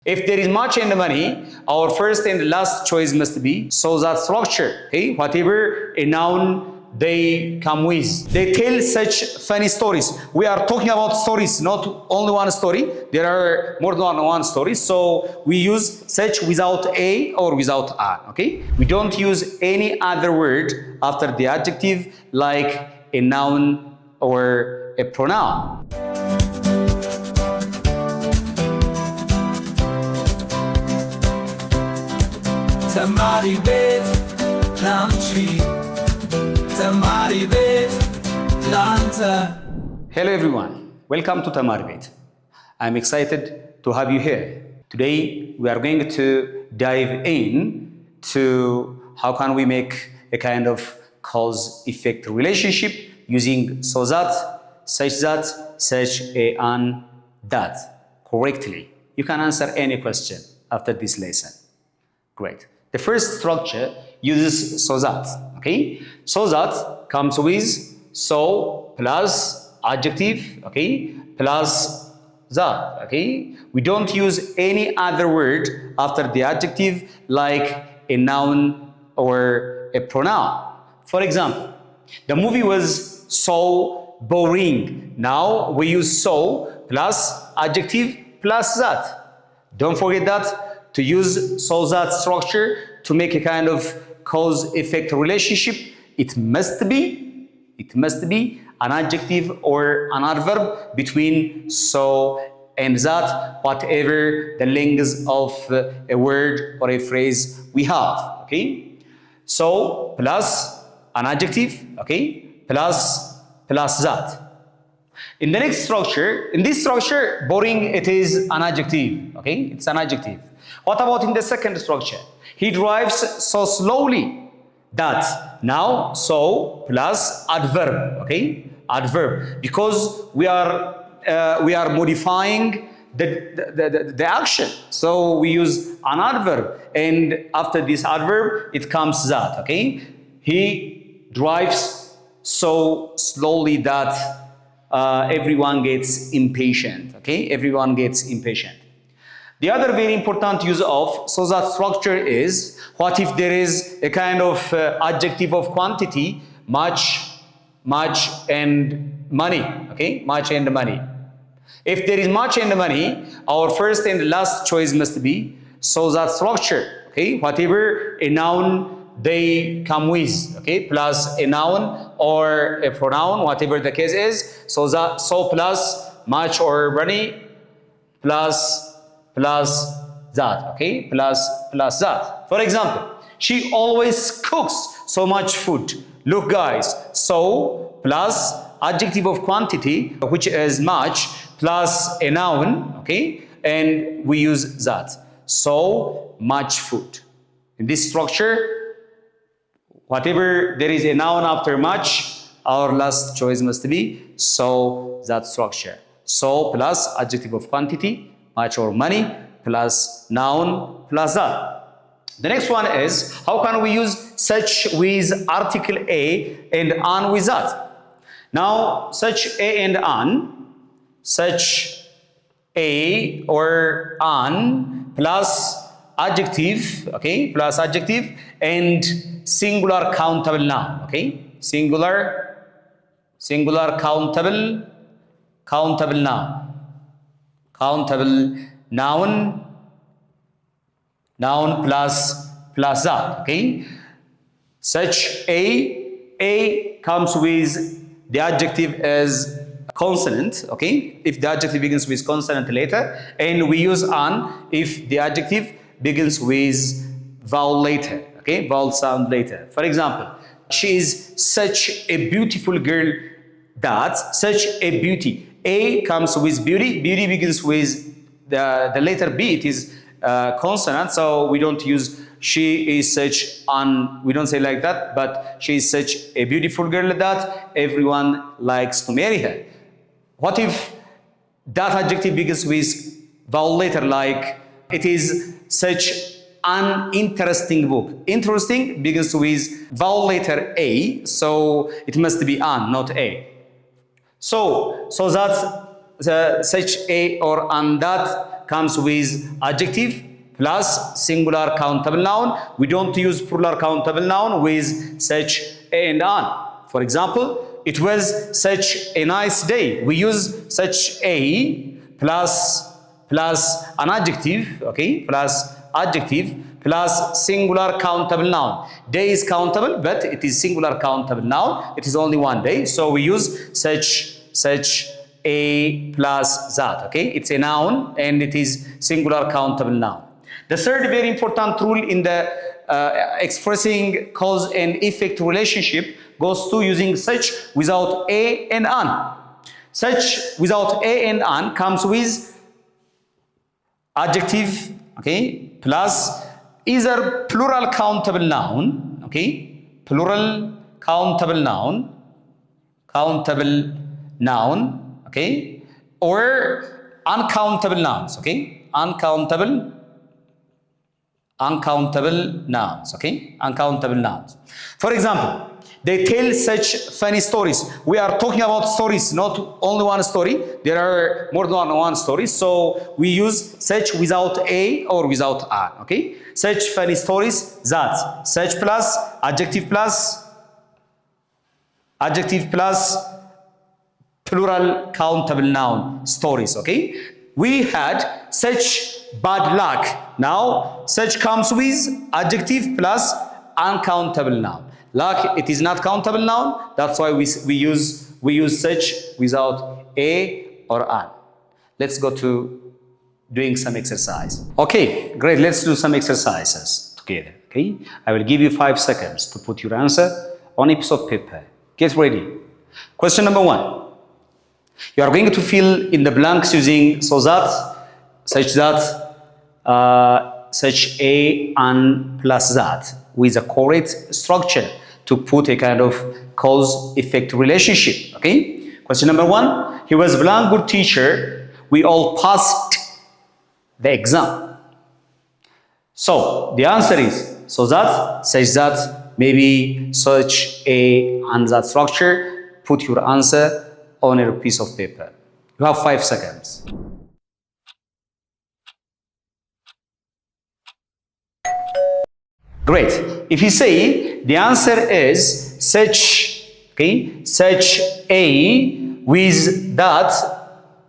If there is much and money, our first and last choice must be so that structure. Okay, whatever a noun they come with. They tell such funny stories. We are talking about stories, not only one story. There are more than one story. So we use such without a or without an. Okay, we don't use any other word after the adjective like a noun or a pronoun. Temaribet Lamchi Temaribet Lanta. Hello everyone, welcome to Temaribet. I'm excited to have you here. Today we are going to dive in to how can we make a kind of cause-effect relationship using so that, such a, and that correctly. You can answer any question after this lesson. Great. The first structure uses so that, okay? So that comes with so plus adjective, okay? Plus that, okay? We don't use any other word after the adjective like a noun or a pronoun. For example, the movie was so boring. Now we use so plus adjective plus that. Don't forget that. To use so that structure to make a kind of cause-effect relationship, it must be an adjective or an adverb between so and that, whatever the length of a word or a phrase we have. Okay, so plus an adjective, okay, plus that. In the next structure, in this structure, boring, it is an adjective. Okay, it's an adjective. What about in the second structure? He drives so slowly that. Now, so plus adverb. Okay, adverb, because we are modifying the action. So we use an adverb, and after this adverb, it comes that. Okay, he drives so slowly that everyone gets impatient. Okay, everyone gets impatient. The other very important use of so that structure is what if there is a kind of adjective of quantity, much, and money. Okay, much and money. If there is much and money, our first and last choice must be so that structure. Okay, whatever a noun they come with. Okay, plus a noun or a pronoun, whatever the case is. So that so plus much or money plus that, okay, plus that. For example, she always cooks so much food. Look guys, so plus adjective of quantity, which is much, plus a noun, okay, and we use that. So much food. In this structure, whatever there is a noun after much, our last choice must be so that structure. So plus adjective of quantity, much or money, plus noun, plus that. The next one is, how can we use such with article a and an with that? Now, such a and an, such a or an plus adjective, okay, plus adjective and singular countable noun, okay, singular countable noun. Countable noun plus that, okay? Such a comes with the adjective as consonant, okay? If the adjective begins with consonant later, and we use an if the adjective begins with vowel later, okay? Vowel sound later. For example, she is such a beautiful girl that, such a beauty. A comes with beauty. Beauty begins with the letter B. It is consonant, so we don't use she is such an, we don't say like that, but she is such a beautiful girl that everyone likes to marry her. What if that adjective begins with vowel letter, like it is such an interesting book. Interesting begins with vowel letter A, so it must be an, not a. So that such a or an that comes with adjective plus singular countable noun. We don't use plural countable noun with such a and an. For example, it was such a nice day. We use such a plus an adjective, okay, plus adjective plus singular countable noun. Day is countable, but it is singular countable noun. It is only one day, so we use such a plus that, okay? It's a noun and it is singular countable noun. The third very important rule in the expressing cause and effect relationship goes to using such without a and an. Such without a and an comes with adjective, okay, plus either plural countable noun, okay, plural countable noun, okay, or uncountable nouns, okay, uncountable nouns, okay, uncountable nouns. For example, they tell such funny stories. We are talking about stories, not only one story. There are more than one story. So we use such without a or without an, okay? Such funny stories, that. Such plus adjective plus plural countable noun, stories, okay? We had such bad luck. Now, such comes with adjective plus uncountable noun. Luck, it is not countable noun. That's why we use such without a or an. Let's go to doing some exercise. Okay, great. Let's do some exercises together. Okay, I will give you 5 seconds to put your answer on a piece of paper. Get ready. Question number 1. You are going to fill in the blanks using so that, such that, such a, and plus that, with a correct structure to put a kind of cause-effect relationship. Okay? Question number 1. He was blank good teacher. We all passed the exam. So the answer is so that, such that, maybe such a, and that structure. Put your answer on a piece of paper. You have 5 seconds. Great. If you say the answer is such, okay, such a with that,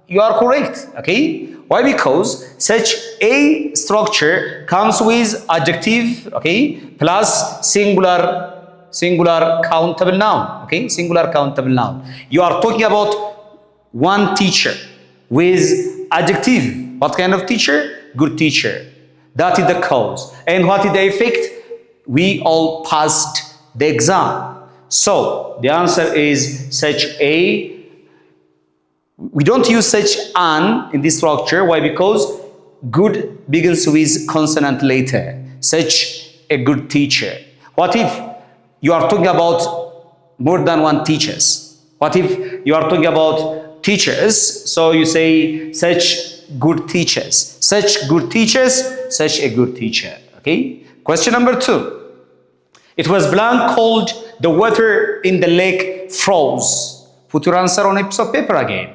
you are correct, okay? Why? Because such a structure comes with adjective, okay, plus singular countable noun, okay, singular countable noun. You are talking about one teacher with adjective. What kind of teacher? Good teacher. That is the cause. And what is the effect? We all passed the exam. So the answer is such a. We don't use such an in this structure. Why? Because good begins with consonant later. Such a good teacher. What if you are talking about more than one teachers? What if you are talking about teachers? So you say such good teachers. Such good teachers, such a good teacher. Okay? Question number 2. It was blank cold, the water in the lake froze. Put your answer on a piece of paper again.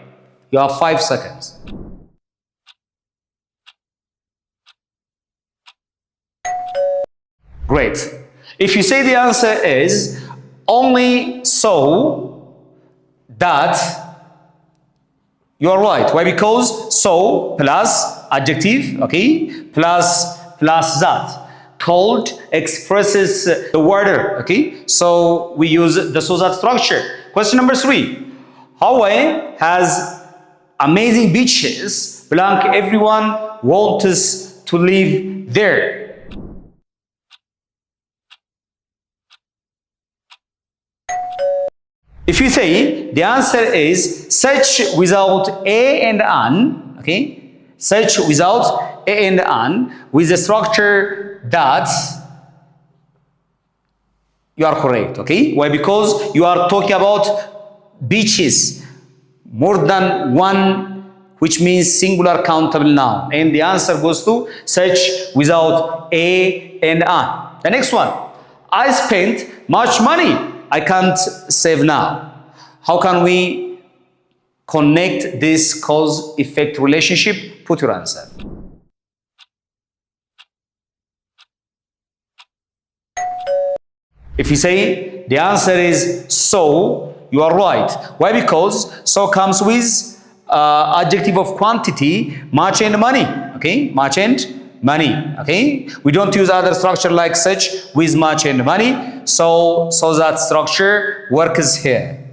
You have 5 seconds. Great. If you say the answer is only so that, you are right. Why? Because so plus adjective, okay, plus that. Cold expresses the water, okay? So we use the so that structure. Question number 3. Hawaii has amazing beaches. Blank, everyone wants to live there. If you say the answer is such without a and an, okay? Such without a and an with the structure that, you are correct, okay? Why? Because you are talking about beaches, more than one, which means singular countable noun. And the answer goes to such without a and an. The next one. I spent much money. I can't save now. How can we connect this cause-effect relationship? Put your answer. If you say the answer is so, you are right. Why? Because so comes with adjective of quantity, much and money. Okay, much and money. Okay, we don't use other structure like such with much and money. So that structure works here.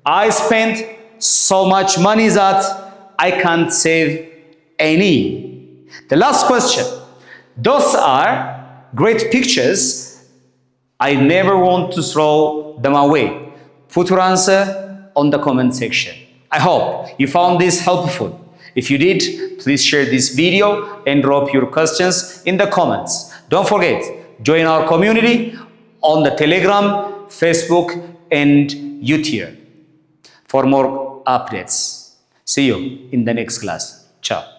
I spent so much money that I can't save any. The last question. Those are great pictures. I never want to throw them away. Put your answer on the comment section. I hope you found this helpful. If you did, please share this video and drop your questions in the comments. Don't forget, join our community on the Telegram, Facebook, and YouTube for more updates. See you in the next class. Ciao.